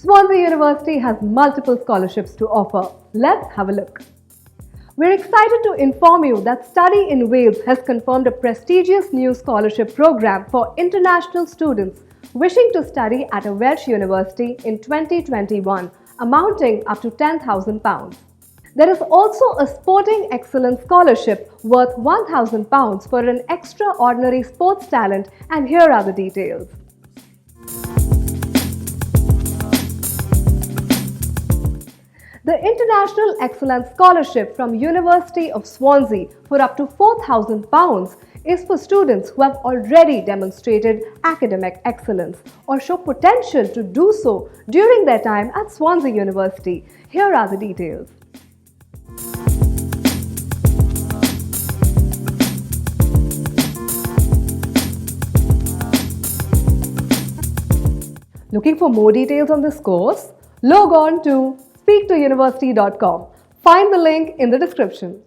Swansea University has multiple scholarships to offer. Let's have a look. We're excited to inform you that Study in Wales has confirmed a prestigious new scholarship program for international students wishing to study at a Welsh university in 2021, amounting up to £10,000. There is also a Sporting Excellence Scholarship worth £1,000 for an extraordinary sports talent, and here are the details. The International Excellence Scholarship from University of Swansea for up to £4,000 is for students who have already demonstrated academic excellence or show potential to do so during their time at Swansea University. Here are the details. Looking for more details on this course? Log on to speaktouniversity.com. Find the link in the description.